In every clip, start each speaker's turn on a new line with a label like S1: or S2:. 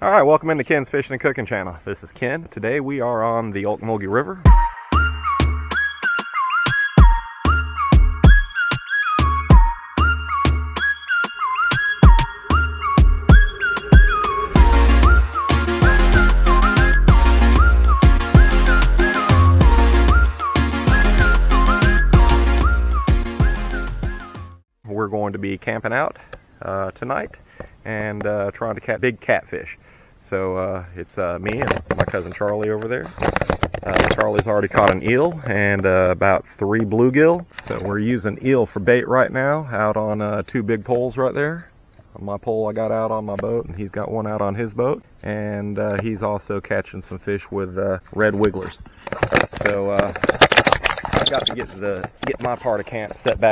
S1: Alright, welcome into Ken's Fishing and Cooking channel. This is Ken. Today we are on the Ocmulgee River. We're going to be camping out tonight and trying to catch big catfish. So it's me and my cousin Charlie over there. Charlie's already caught an eel and about 3 bluegill. So we're using eel for bait right now out on 2 big poles right there. On my pole I got out on my boat, and he's got one out on his boat. And he's also catching some fish with red wigglers. So I got to get my part of camp set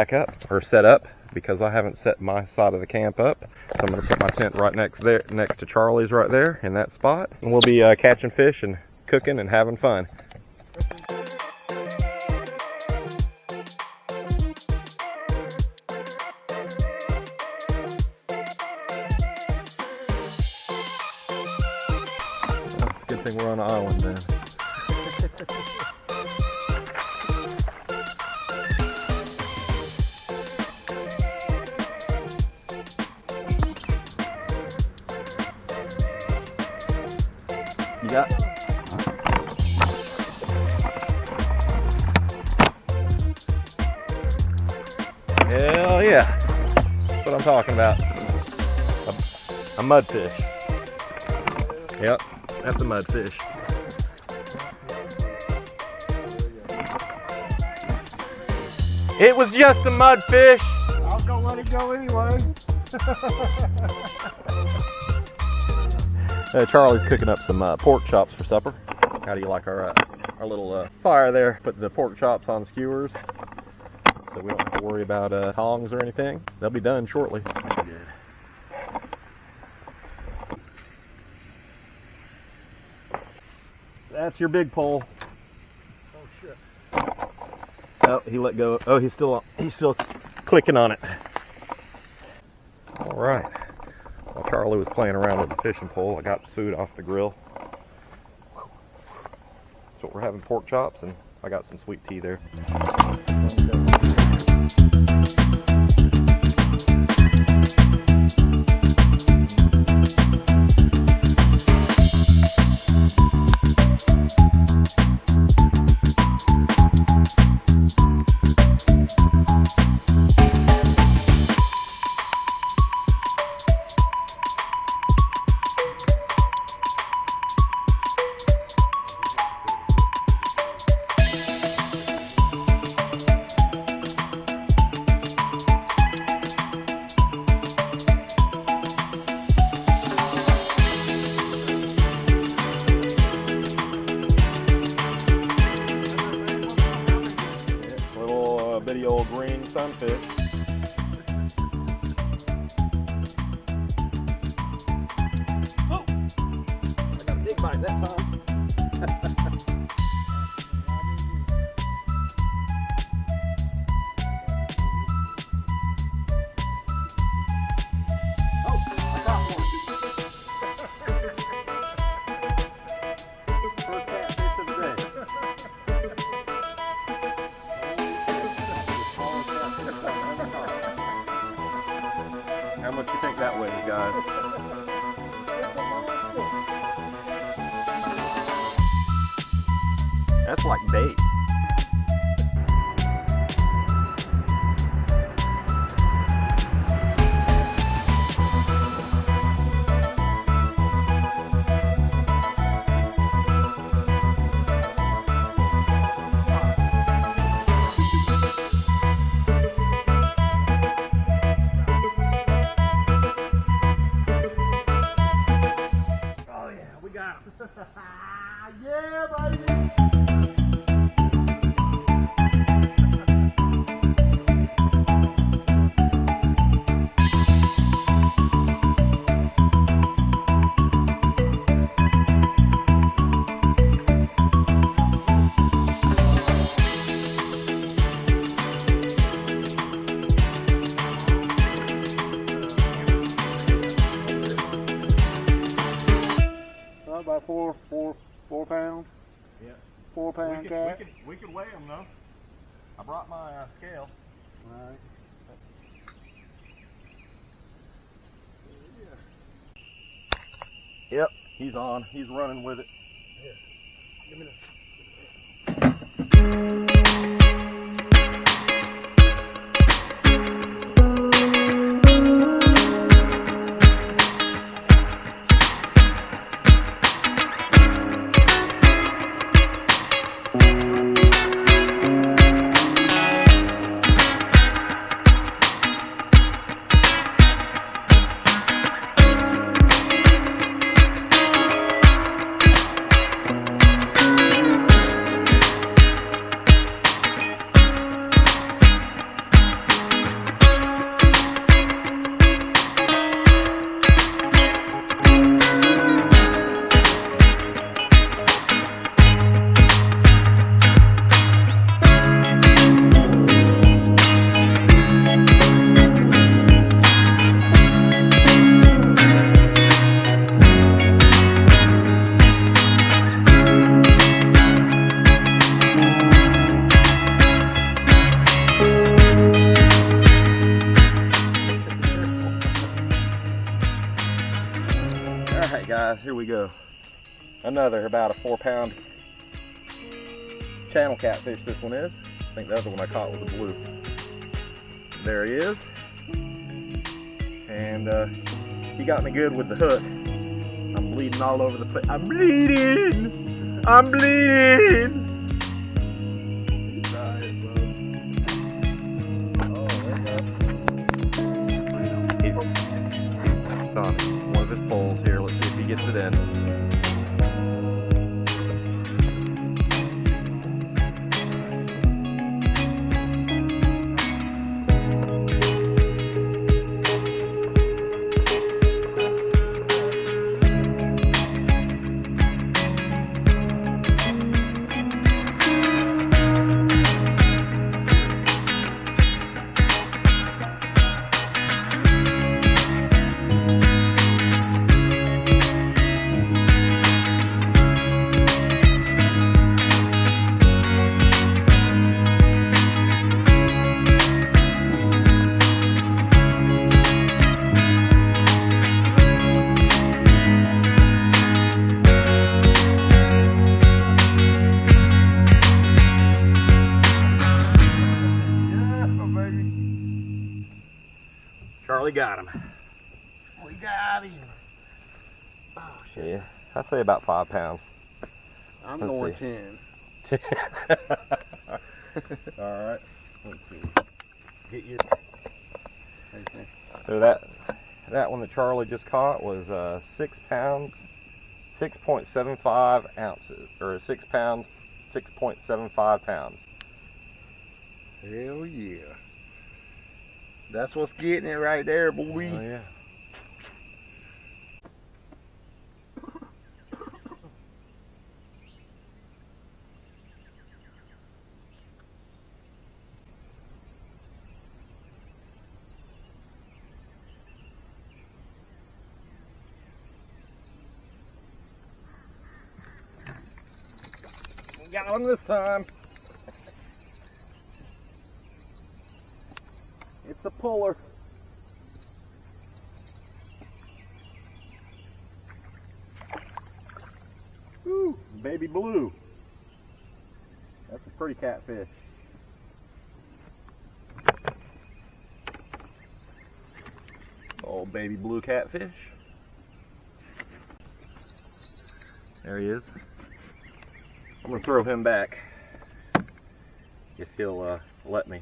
S1: up, because I haven't set my side of the camp up. So I'm going to put my tent right next to Charlie's right there in that spot. And we'll be catching fish and cooking and having fun. Well, it's a good thing we're on an island then. You got? Hell yeah. That's what I'm talking about. A mudfish. Yep, that's a mudfish. It was just a mudfish.
S2: I was gonna let it go anyway.
S1: Charlie's cooking up some pork chops for supper. How do you like our little fire there? Put the pork chops on skewers so we don't have to worry about tongs or anything. They'll be done shortly. Good. That's your big pole.
S2: Oh shit.
S1: Oh, he let go. Oh, he's still clicking on it. All right. While Charlie was playing around with the fishing pole, I got food off the grill. So we're having pork chops, and I got some sweet tea there. Bitty old green sunfish. Oh! I got a big bite that time. Oh, I got one. First catfish of the day. How much do you think that weighs, guys? That's like bait.
S2: Yeah, buddy. about four pounds.
S1: Yeah.
S2: 4 pound cat.
S1: We could weigh them though. I brought my scale.
S2: All right.
S1: Yep, he's on. He's running with it.
S2: Here, give me this.
S1: Alright guys, here we go. Another about a 4 pound channel catfish this one is. I think the other one I caught was a blue. There he is. And he got me good with the hook. I'm bleeding all over the place. I'm bleeding! I'm bleeding!
S2: Oh, there you go.
S1: He's on one of his poles here. Let's see if he gets it in. Charlie got him.
S2: We got him. Oh shit.
S1: Yeah, I'd say about 5 pounds.
S2: I'm
S1: Let's
S2: going
S1: see.
S2: 10.
S1: Alright. Let's see. Get your...
S2: Okay.
S1: So that one that Charlie just caught was 6 pounds, 6.75 ounces. Or 6 pounds, 6.75 pounds.
S2: Hell yeah. That's what's getting it right there, boy.
S1: Oh yeah. Got him this time. It's a puller. Woo, baby blue. That's a pretty catfish. Old baby blue catfish. There he is. I'm gonna throw him back if he'll let me.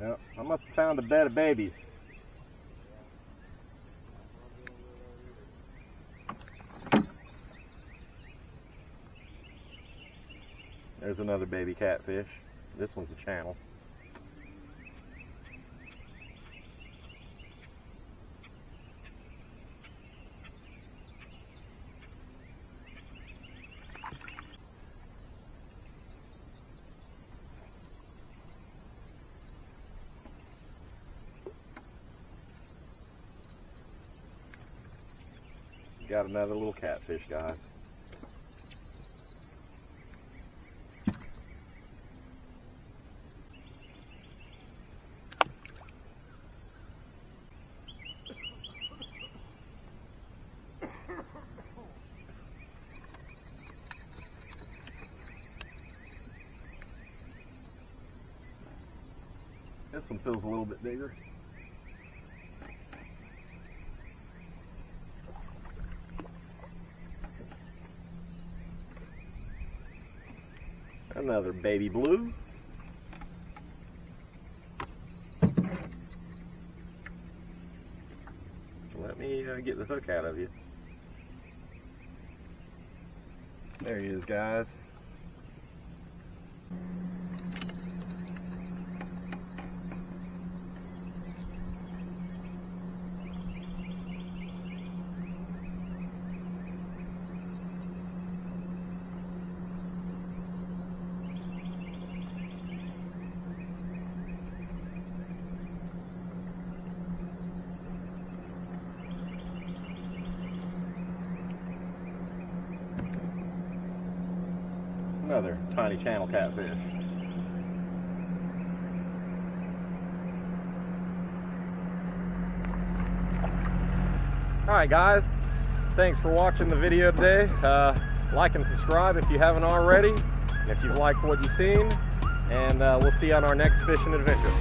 S1: Yep, I must have found a bed of babies. There's another baby catfish. This one's a channel. Got another little catfish, guys. This one feels a little bit bigger. Another baby blue. Let me get the hook out of you. There he is, guys. Another tiny channel catfish. Alright guys, thanks for watching the video today. Like and subscribe if you haven't already, and if you've liked what you've seen, and we'll see you on our next fishing adventure.